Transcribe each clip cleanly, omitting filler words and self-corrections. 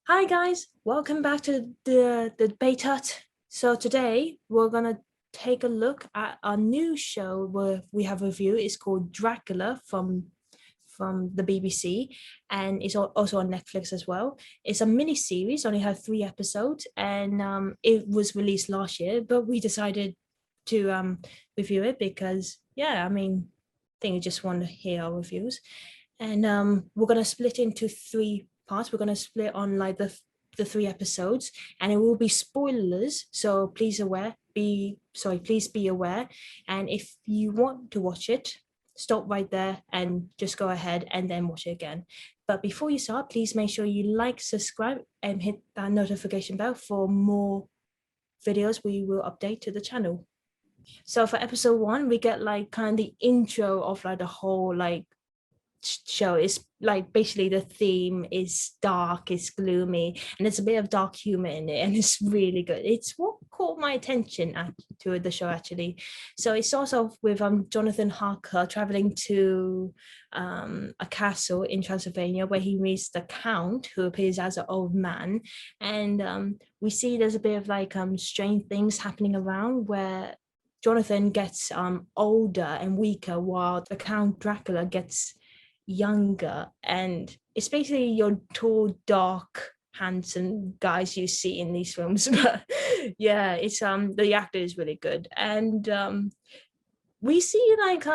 Hi guys, welcome back to the debate hut. So today we're gonna take a look at a new show where we have a review. It's called Dracula from the BBC, and it's also on Netflix as well. It's a mini series, only had 3 episodes, and it was released last year. But we decided to review it because I think you just want to hear our reviews, and we're gonna split into 3 parts. We're gonna split on like the 3 episodes, and it will be spoilers. So please be aware. And if you want to watch it, stop right there and just go ahead and then watch it again. But before you start, please make sure you like, subscribe, and hit that notification bell for more videos we will update to the channel. So for episode 1, we get like kind of the intro of like the whole like show. Is like basically the theme is dark, it's gloomy, and there's a bit of dark humor in it, and it's really good. It's what caught my attention to the show actually. So it starts off with Jonathan Harker traveling to a castle in Transylvania where he meets the Count, who appears as an old man, and we see there's a bit of like strange things happening around where Jonathan gets older and weaker while the Count Dracula gets younger, and it's basically your tall, dark, handsome guys you see in these films. But yeah, it's the actor is really good, and we see like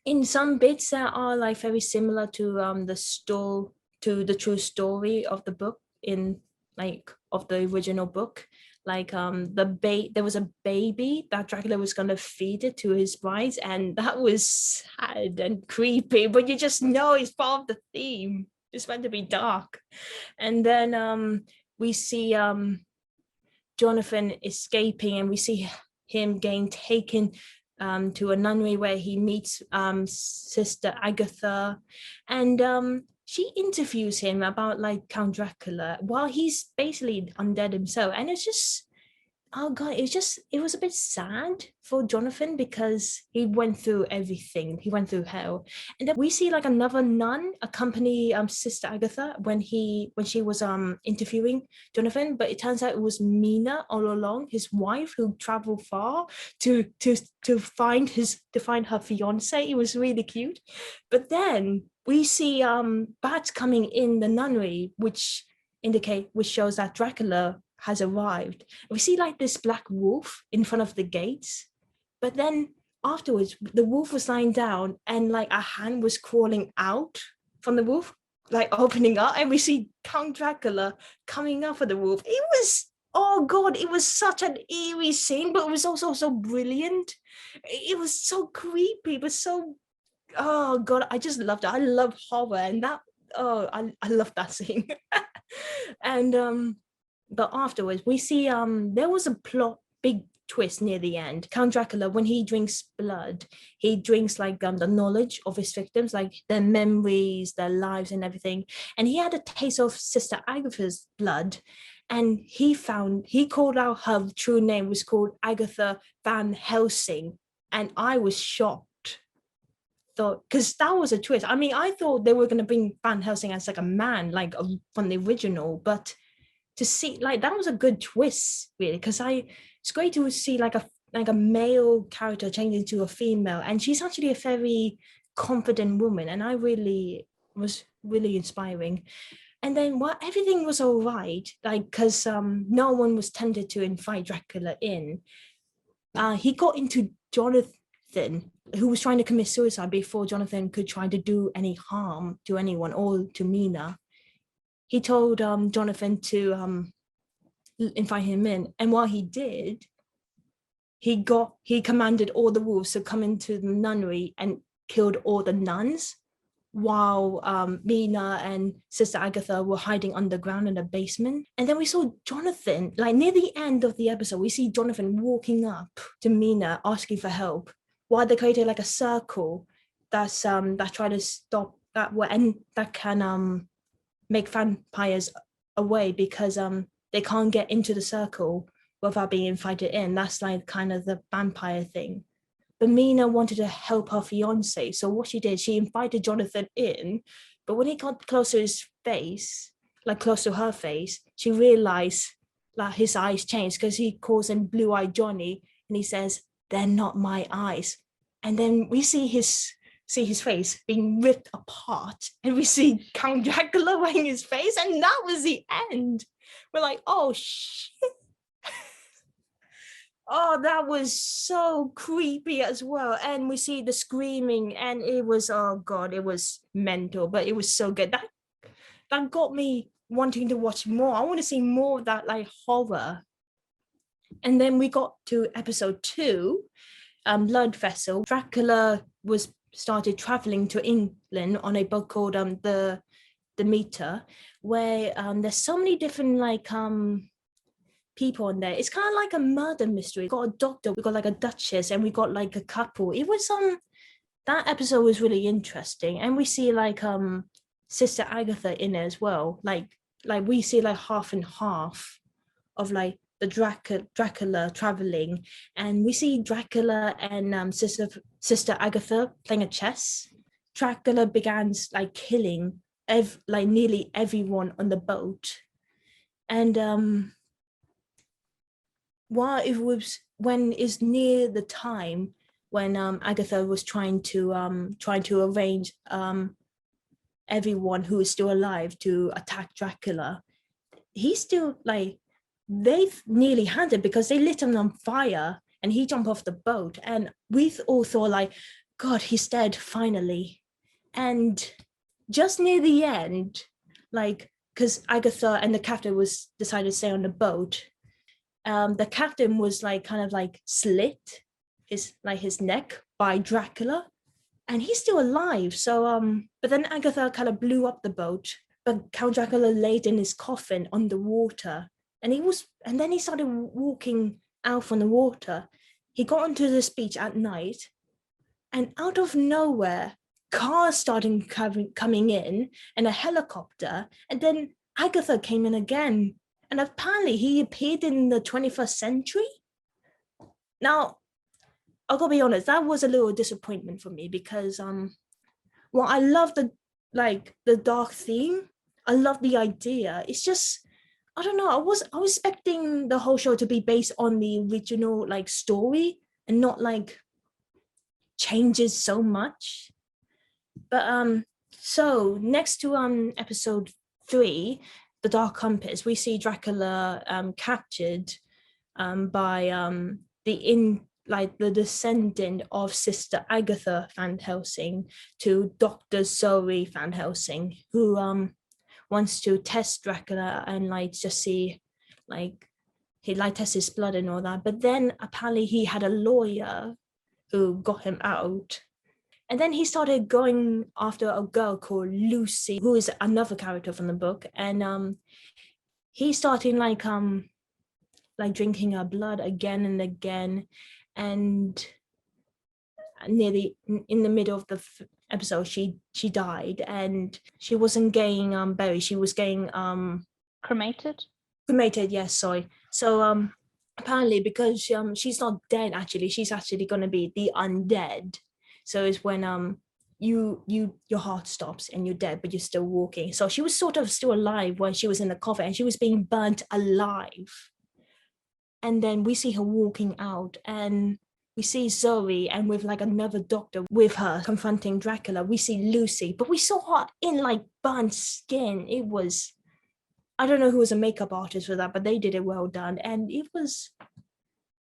in some bits that are like very similar to the true story of the book, in like of the original book. Like there was a baby that Dracula was gonna feed it to his brides, and that was sad and creepy, but you just know it's part of the theme. It's meant to be dark. And then we see Jonathan escaping, and we see him getting taken to a nunnery where he meets Sister Agatha, and she interviews him about like Count Dracula while he's basically undead himself, and it's just, oh god, it was a bit sad for Jonathan because he went through everything. He went through hell. And then we see like another nun accompany Sister Agatha when she was interviewing Jonathan, but it turns out it was Mina all along, his wife, who traveled far to to find her fiance. It was really cute. But then we see bats coming in the nunnery, which shows that Dracula has arrived. We see like this black wolf in front of the gates, but then afterwards, the wolf was lying down, and like a hand was crawling out from the wolf, like opening up, and we see Count Dracula coming up for the wolf. It was, oh god, it was such an eerie scene, but it was also so brilliant. It was so creepy, but so, oh god, I just loved it. I love horror, and that, oh, I love that scene. And but afterwards we see there was a big twist near the end. Count Dracula, when he drinks blood, he drinks like the knowledge of his victims, like their memories, their lives and everything. And he had a taste of Sister Agatha's blood, and he called out her true name was called Agatha Van Helsing, and I was shocked. Thought, because that was a twist. I mean, I thought they were going to bring Van Helsing as like a man, like from the original, but to see like that was a good twist, really, because it's great to see like a male character change into a female, and she's actually a very confident woman, and I really was really inspiring. And then while everything was all right, like because no one was tempted to invite Dracula in, he got into Jonathan, who was trying to commit suicide before Jonathan could try to do any harm to anyone or to Mina. He told Jonathan to invite him in, and while he did, he commanded all the wolves to come into the nunnery and killed all the nuns, while Mina and Sister Agatha were hiding underground in the basement. And then we saw Jonathan, like near the end of the episode, we see Jonathan walking up to Mina asking for help, while they created like a circle that try to stop that and that can make vampires away, because they can't get into the circle without being invited in. That's like kind of the vampire thing. But Mina wanted to help her fiance, so what she did, she invited Jonathan in, but when he got close to his face, like close to her face, she realized like his eyes changed because he calls him Blue-Eyed Johnny, and he says, "They're not my eyes." And then we see his face being ripped apart, and we see Count Dracula wearing his face, and that was the end. We're like, oh shit. Oh, that was so creepy as well. And we see the screaming, and it was, oh god, it was mental, but it was so good. That got me wanting to watch more. I want to see more of that like horror. And then we got to episode 2, Blood Vessel. Dracula was started traveling to England on a boat called the Meter, where there's so many different like people in there. It's kind of like a murder mystery. We got a doctor, we got like a duchess, and we got like a couple. It was that episode was really interesting, and we see like Sister Agatha in it as well. Like we see like half and half of like the Dracula traveling, and we see Dracula and Sister Agatha playing a chess. Dracula began like killing like nearly everyone on the boat, and while it was when it's near the time when Agatha was trying to arrange everyone who is still alive to attack Dracula, he's still like they've nearly had it because they lit him on fire and he jumped off the boat, and we all thought like, God, he's dead finally. And just near the end, like because Agatha and the captain was decided to stay on the boat, the captain was like kind of like slit his neck by Dracula, and he's still alive. So but then Agatha kind of blew up the boat, but Count Dracula laid in his coffin underwater, and then he started walking out from the water. He got onto the beach at night, and out of nowhere, cars started coming in and a helicopter, and then Agatha came in again. And apparently he appeared in the 21st century. Now, I'll gotta be honest, that was a little disappointment for me because well, I love the dark theme. I love the idea. It's just, I don't know, I was expecting the whole show to be based on the original like story and not like changes so much. But so next to episode 3, The Dark Compass, we see Dracula captured by the descendant of Sister Agatha Van Helsing to Dr. Zoe Van Helsing, who wants to test Dracula and like just see like he like test his blood and all that. But then apparently he had a lawyer who got him out. And then he started going after a girl called Lucy, who is another character from the book. And he started like drinking her blood again and again. And nearly in the middle of the episode, she died, and she wasn't getting buried. She was getting cremated. Cremated, yes. Sorry. So apparently, because she's not dead. Actually, she's actually gonna be the undead. So it's when your heart stops and you're dead, but you're still walking. So she was sort of still alive when she was in the coffin, and she was being burnt alive. And then we see her walking out, and we see Zoe, and with like another doctor with her confronting Dracula. We see Lucy, but we saw her in like burnt skin. It was, I don't know who was a makeup artist for that, but they did it well done. And it was,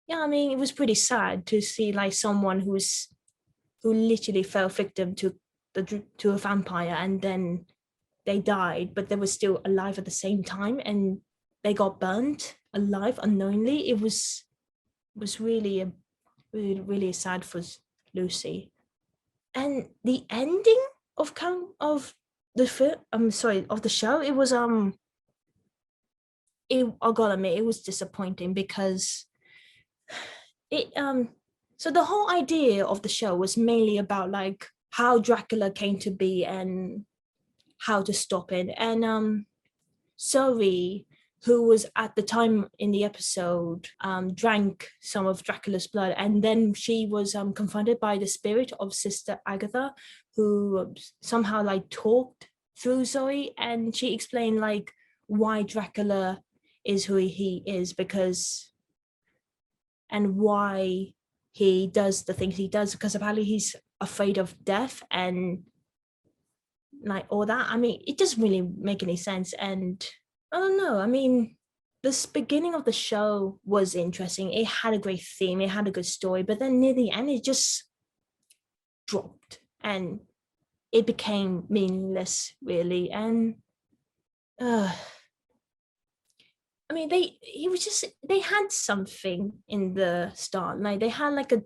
yeah, I mean, it was pretty sad to see like someone who literally fell victim to a vampire, and then they died, but they were still alive at the same time, and they got burnt alive unknowingly. It was really really sad for Lucy. And the ending of the show, it was I gotta admit, it was disappointing because it so the whole idea of the show was mainly about like how Dracula came to be and how to stop it. And Zoe, who was at the time in the episode, drank some of Dracula's blood, and then she was confronted by the spirit of Sister Agatha, who somehow like talked through Zoe, and she explained like why Dracula is who he is, because and why he does the things he does, because apparently he's afraid of death and like all that. I mean, it doesn't really make any sense. And I don't know. I mean, this beginning of the show was interesting. It had a great theme, it had a good story, but then near the end, it just dropped and it became meaningless, really. And I mean, they had something in the start. Like they had like a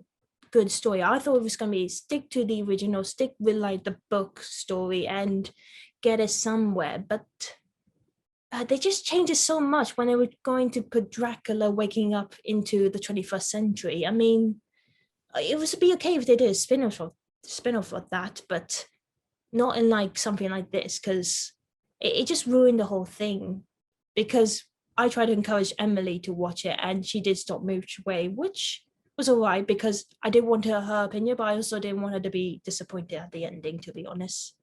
good story. I thought it was gonna be stick to the original, stick with like the book story and get it somewhere. But they just changed it so much when they were going to put Dracula waking up into the 21st century. I mean, it would be okay if they did a spin-off of that, but not in like something like this, because it just ruined the whole thing. Because I tried to encourage Emily to watch it and she did stop much way, which was all right because I did want her opinion, but I also didn't want her to be disappointed at the ending, to be honest.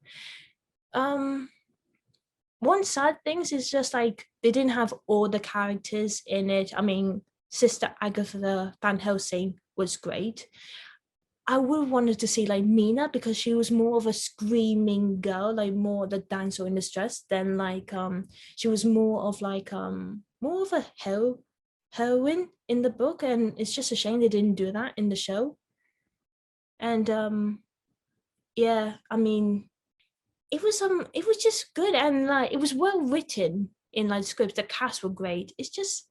One sad thing is just like they didn't have all the characters in it. I mean, Sister Agatha Van Helsing was great. I would wanted to see like Mina, because she was more of a screaming girl, like more the dancer in distress than like she was more of a heroine in the book, and it's just a shame they didn't do that in the show. And yeah, I mean, it was just good, and like it was well written in like scripts. The cast were great. It's just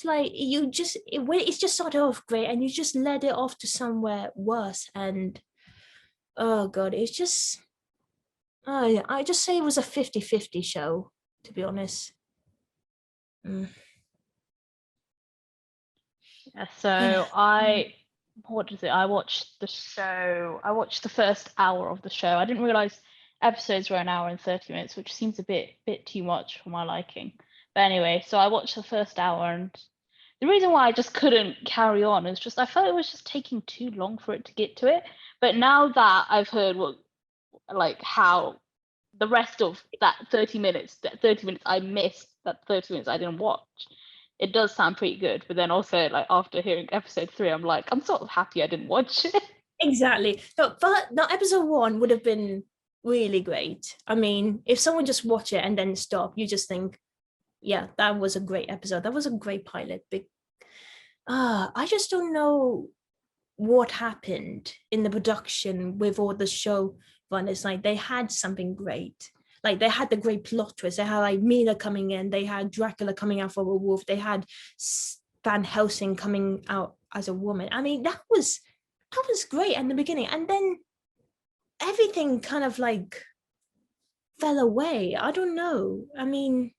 like it's just started off great and you just led it off to somewhere worse. And oh god, it's just I just say it was a 50-50 show, to be honest. Yeah, so what is it? I watched the show. I watched the first hour of the show. I didn't realize episodes were an hour and 30 minutes, which seems a bit too much for my liking. But anyway, so I watched the first hour, and the reason why I just couldn't carry on is just I felt it was just taking too long for it to get to it. But now that I've heard how the rest of that 30 minutes, I missed, that 30 minutes I didn't watch, it does sound pretty good. But then also, like, after hearing episode 3, I'm like, I'm sort of happy I didn't watch it. Exactly. No, episode 1 would have been really great. I mean, if someone just watch it and then stop, you just think, yeah, that was a great episode, that was a great pilot. I just don't know what happened in the production with all the show runners. Like they had something great. Like they had the great plot twist. They had like Mina coming in. They had Dracula coming out from a wolf. They had Van Helsing coming out as a woman. I mean, that was great in the beginning, and then everything kind of like fell away. I don't know. I mean,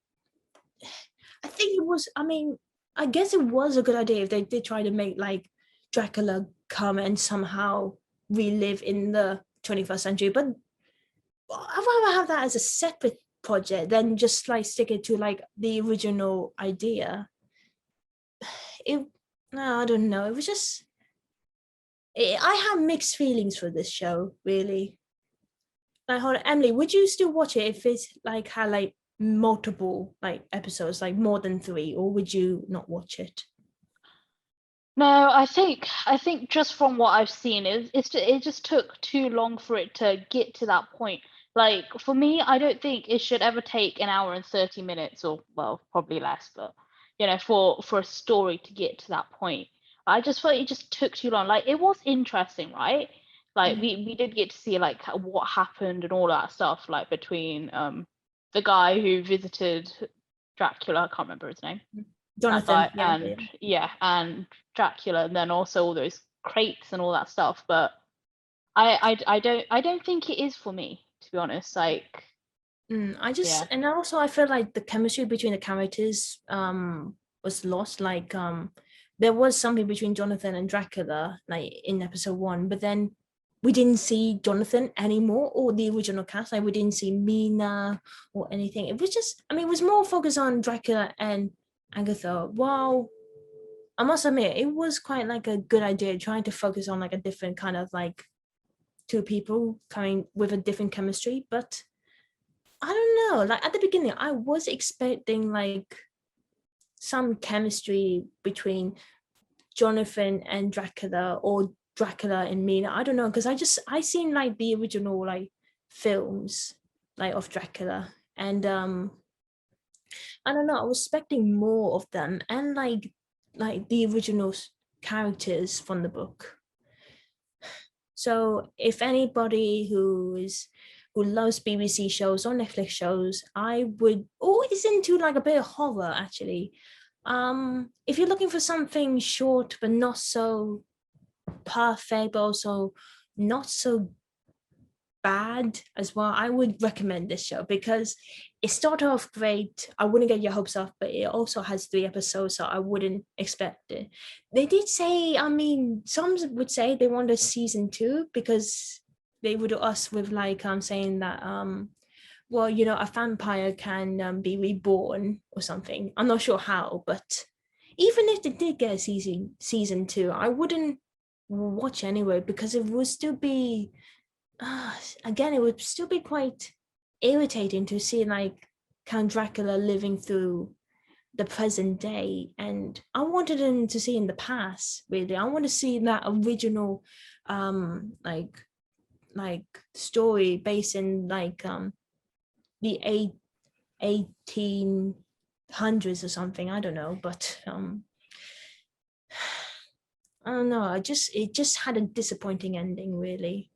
I think it was. I mean, I guess it was a good idea if they did try to make like Dracula come and somehow relive in the 21st century. But I'd rather have that as a separate project than just like stick it to like the original idea. It, no, I don't know. It was just, I have mixed feelings for this show, really. Like, hold on, Emily, would you still watch it if it's like had like multiple like episodes, like more than 3, or would you not watch it? No, I think just from what I've seen, it just took too long for it to get to that point. Like for me, I don't think it should ever take an hour and 30 minutes, or well, probably less, but for a story to get to that point. I just felt it just took too long. Like it was interesting, right? Like we did get to see like what happened and all that stuff, like between the guy who visited Dracula, I can't remember his name, that Jonathan, guy, and yeah, and Dracula, and then also all those crates and all that stuff. But I don't think it is for me, to be honest. Like, yeah. And also I feel like the chemistry between the characters was lost. Like there was something between Jonathan and Dracula like in episode 1, but then we didn't see Jonathan anymore, or the original cast. Like we didn't see Mina or anything. It was just, I mean, it was more focused on Dracula and Agatha. Wow, I must admit it was quite like a good idea trying to focus on like a different kind of like two people coming with a different chemistry. But I don't know, like at the beginning I was expecting like some chemistry between Jonathan and Dracula, or Dracula and Mina. I don't know, because I seen like the original like films like of Dracula, and I don't know, I was expecting more of them, and like the original characters from the book. So if anybody who loves BBC shows or Netflix shows, I would, or is into like a bit of horror actually. If you're looking for something short but not so perfect, but also not so bad as well, I would recommend this show because it started off great. I wouldn't get your hopes up, but it also has 3 episodes, so I wouldn't expect it. They did say, I mean, some would say they want a season 2 because they would us with like saying that well, you know, a vampire can be reborn or something. I'm not sure how, but even if they did get a season 2, I wouldn't watch anyway because it would still be again, it would still be quite irritating to see like Count Dracula living through the present day, and I wanted him to see in the past. Really, I want to see that original, like story based in like the 1800s or something. I don't know, but I don't know. It just had a disappointing ending, really.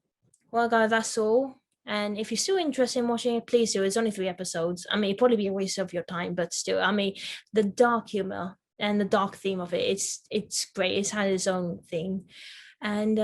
Well, guys, that's all. And if you're still interested in watching it, please do. It's only 3 episodes. I mean, it'd probably be a waste of your time, but still, I mean, the dark humor and the dark theme of it, it's great. It's had its own thing. And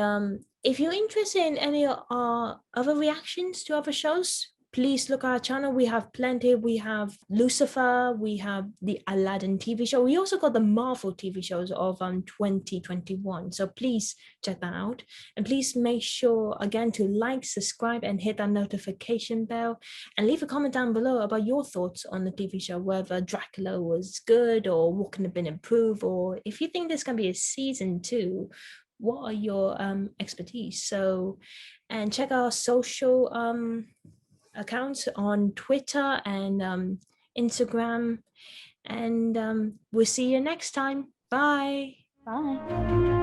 if you're interested in any other reactions to other shows, please look at our channel. We have plenty. We have Lucifer, we have the Aladdin TV show. We also got the Marvel TV shows of 2021. So please check that out. And please make sure again to like, subscribe, and hit that notification bell. And leave a comment down below about your thoughts on the TV show, whether Dracula was good or what can have been improved, or if you think there's gonna be a season 2, what are your expertise. So, and check our social accounts on Twitter and Instagram, and we'll see you next time. Bye. Bye.